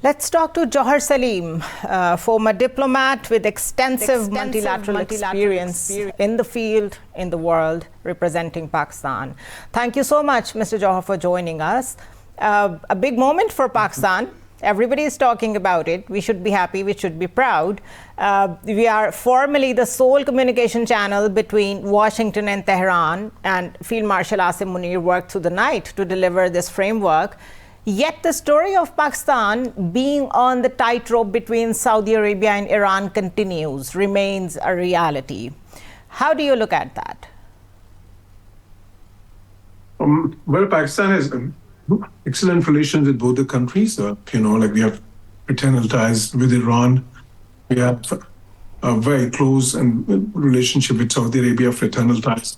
Let's talk to Jauhar Saleem, former diplomat with extensive multilateral experience in the field, in the world, representing Pakistan. Thank you so much, Mr. Jauhar, for joining us. A big moment for Pakistan. Everybody is talking about it. We should be happy, we should be proud. We are formally the sole communication channel between Washington and Tehran, and Field Marshal Asim Munir worked through the night to deliver this framework. Yet the story of Pakistan being on the tightrope between Saudi Arabia and Iran continues, remains a reality. How do you look at that? Well, Pakistan has excellent relations with both the countries. We have fraternal ties with Iran. We have a very close and relationship with Saudi Arabia, fraternal ties.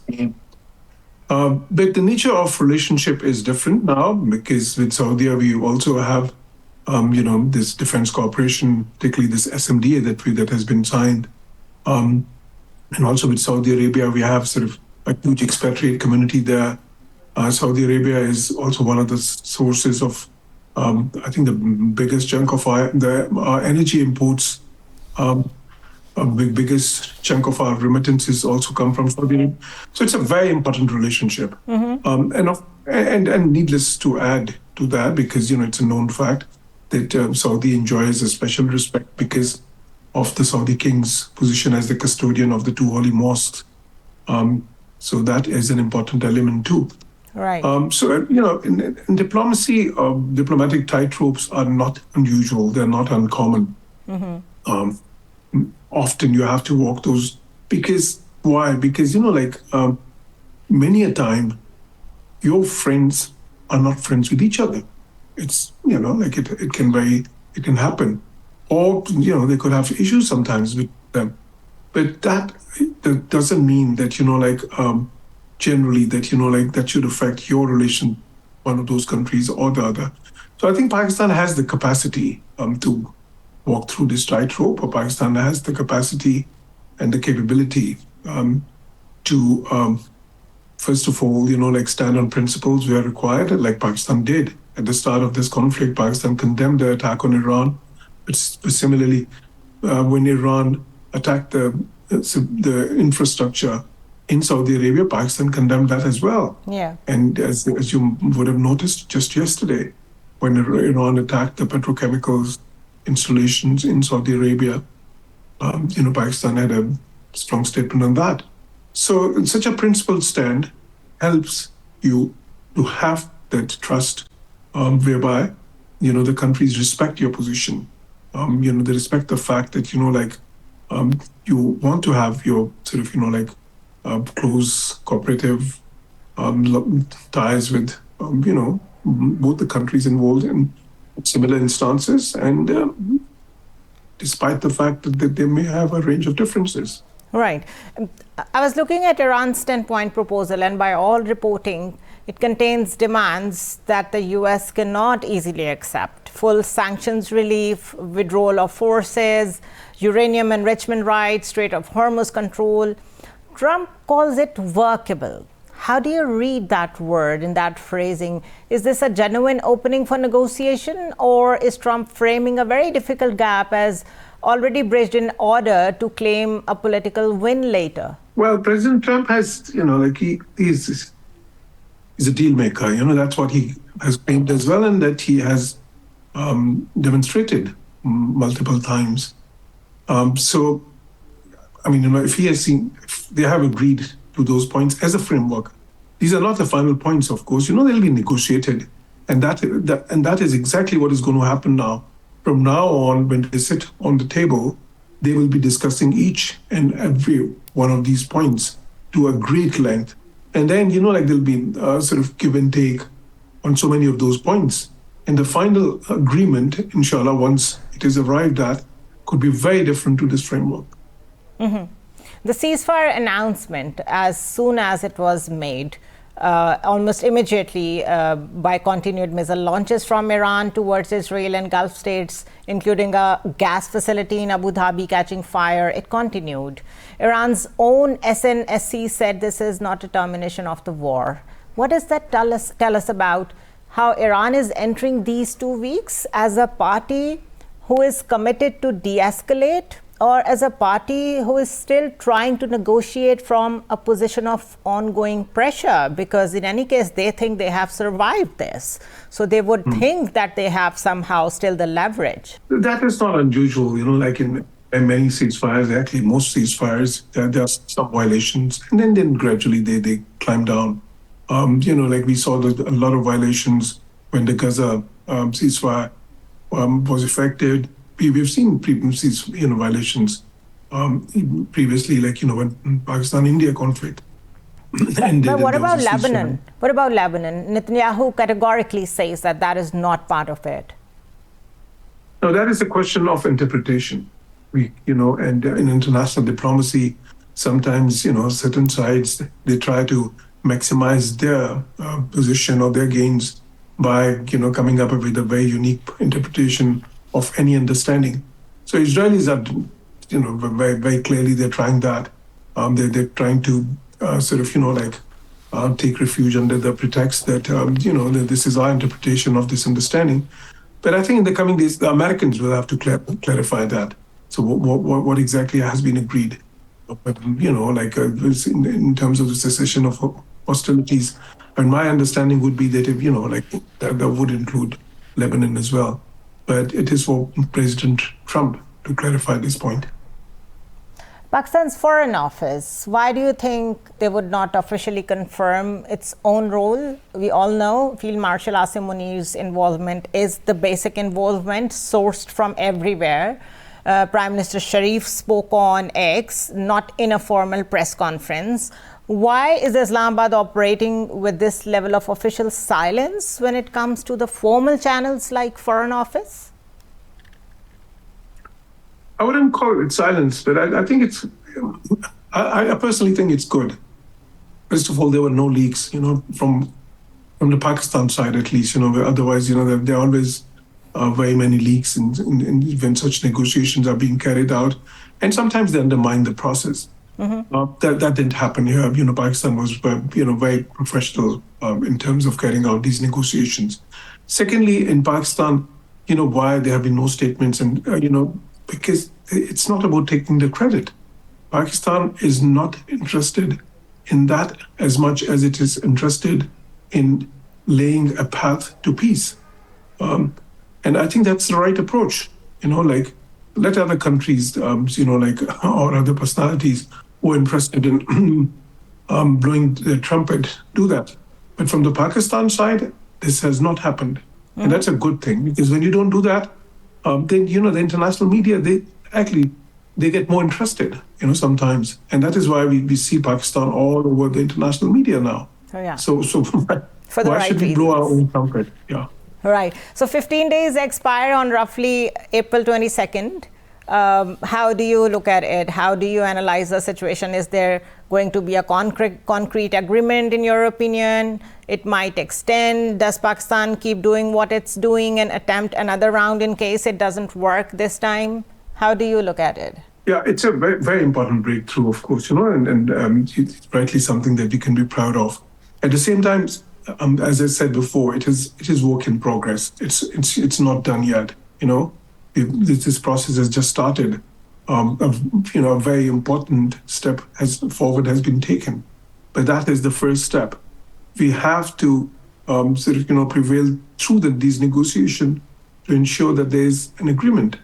But the nature of relationship is different now, because with Saudi Arabia, we also have, this defense cooperation, particularly this SMDA that has been signed. And also with Saudi Arabia, we have sort of a huge expatriate community there. Saudi Arabia is also one of the sources of, I think, the biggest chunk of our energy imports. Biggest chunk of our remittances also come from Saudi Arabia. So it's a very important relationship. And needless to add to that, because it's a known fact that Saudi enjoys a special respect because of the Saudi king's position as the custodian of the two holy mosques. So that is an important element too. Right. In diplomacy, diplomatic tightropes are not unusual. They're not uncommon. Often you have to walk those, because why? Because many a time your friends are not friends with each other. It's it can happen, or they could have issues sometimes with them. But that doesn't mean that generally that that should affect your relation one of those countries or the other. So I think Pakistan has the capacity to walk through this tightrope, or Pakistan has the capacity and the capability to, first of all, stand on principles where required, like Pakistan did at the start of this conflict. Pakistan condemned the attack on Iran, but similarly, when Iran attacked the infrastructure in Saudi Arabia, Pakistan condemned that as well. Yeah. And as you would have noticed just yesterday, when Iran attacked the petrochemicals installations in Saudi Arabia, Pakistan had a strong statement on that. So such a principled stand helps you to have that trust, whereby, the countries respect your position. They respect the fact that, you want to have your sort of, close cooperative ties with, both the countries involved in similar instances, and despite the fact that they may have a range of differences. Right. I was looking at Iran's 10-point proposal, and by all reporting, it contains demands that the US cannot easily accept. Full sanctions relief, withdrawal of forces, uranium enrichment rights, Strait of Hormuz control. Trump calls it workable. How do you read that word in that phrasing? Is this a genuine opening for negotiation, or is Trump framing a very difficult gap as already bridged in order to claim a political win later? Well, President Trump has, he's a deal maker. That's what he has claimed as well, and that he has demonstrated multiple times. If they have agreed to those points as a framework. These are not the final points, of course. They'll be negotiated. And that is exactly what is going to happen now. From now on, when they sit on the table, they will be discussing each and every one of these points to a great length. And then, there'll be sort of give and take on so many of those points. And the final agreement, inshallah, once it is arrived at, could be very different to this framework. The ceasefire announcement, as soon as it was made, almost immediately by continued missile launches from Iran towards Israel and Gulf states, including a gas facility in Abu Dhabi catching fire, it continued. Iran's own SNSC said this is not a termination of the war. What does that tell us about how Iran is entering these 2 weeks as a party who is committed to de-escalate, or as a party who is still trying to negotiate from a position of ongoing pressure? Because in any case, they think they have survived this. So they would think that they have somehow still the leverage. That is not unusual, like in many ceasefires, actually most ceasefires, there are some violations, and then gradually they climb down. Like we saw a lot of violations when the Gaza ceasefire was effected. We've seen previous, violations previously, like, when Pakistan-India conflict. But what about Lebanon? What about Lebanon? Netanyahu categorically says that is not part of it. No, that is a question of interpretation. And in international diplomacy, sometimes, certain sides, they try to maximize their position or their gains by, coming up with a very unique interpretation of any understanding. So Israelis are, very, very clearly they're trying that. They're trying to take refuge under the pretext that, that this is our interpretation of this understanding. But I think in the coming days, the Americans will have to clarify that. So what exactly has been agreed? In terms of the cessation of hostilities. And my understanding would be that if, that would include Lebanon as well. But it is for President Trump to clarify this point. Pakistan's Foreign Office, why do you think they would not officially confirm its own role? We all know Field Marshal Asim Munir's involvement is the basic involvement sourced from everywhere. Prime Minister Sharif spoke on X, not in a formal press conference. Why is Islamabad operating with this level of official silence when it comes to the formal channels like Foreign Office? I wouldn't call it silence, but I think it's, I personally think it's good. First of all, there were no leaks, from the Pakistan side at least, otherwise, there are always very many leaks when such negotiations are being carried out. And sometimes they undermine the process. That didn't happen here. Pakistan was, very professional in terms of carrying out these negotiations. Secondly, in Pakistan, why there have been no statements and, because it's not about taking the credit. Pakistan is not interested in that as much as it is interested in laying a path to peace. And I think that's the right approach. Let other countries, or other personalities who are interested in blowing the trumpet do that. But from the Pakistan side, this has not happened. And that's a good thing, because when you don't do that, then, the international media, they get more interested, sometimes. And that is why we see Pakistan all over the international media now. Oh, yeah. So For the why right should we blow our own trumpet? Yeah. Right. So 15 days expire on roughly April 22nd. How do you look at it? How do you analyze the situation? Is there going to be a concrete agreement, in your opinion? It might extend. Does Pakistan keep doing what it's doing and attempt another round in case it doesn't work this time? How do you look at it? Yeah, it's a very, very important breakthrough, of course, and it's rightly something that we can be proud of. At the same time, as I said before, it is work in progress. It's not done yet. This process has just started. A very important step forward has been taken, but that is the first step. We have to prevail through these negotiations to ensure that there is an agreement.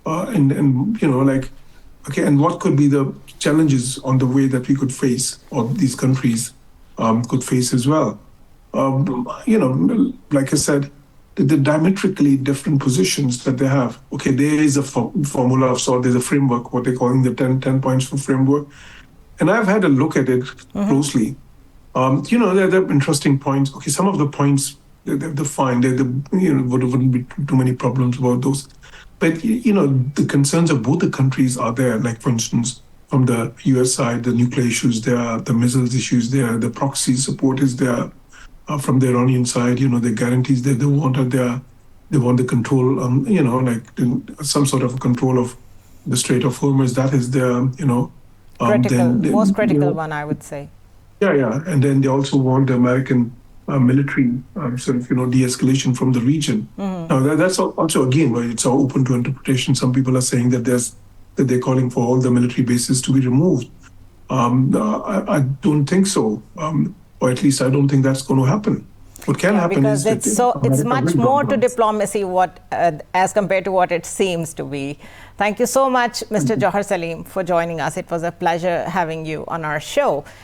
And what could be the challenges on the way that we could face, or these countries could face as well. Like I said, the diametrically different positions that they have. Okay, there is a formula of sort, there's a framework, what they're calling the 10 points for framework. And I've had a look at it closely. There are interesting points. Okay, some of the points, they're fine. Wouldn't be too many problems about those. But, the concerns of both the countries are there. Like, for instance, from the US side, the nuclear issues there, the missiles issues there, the proxy support is there. From the Iranian side, the guarantees that they want are there. They want the control, some sort of control of the Strait of Hormuz. That is there, Critical, most critical one, I would say. Yeah. And then they also want the American military de-escalation from the region. Now that's also again, it's all open to interpretation. Some people are saying that they're calling for all the military bases to be removed. I don't think so, or at least I don't think that's going to happen. What can happen because is it's much more to diplomacy as compared to what it seems to be. Thank you so much, Mr. Jauhar Saleem, for joining us. It was a pleasure having you on our show.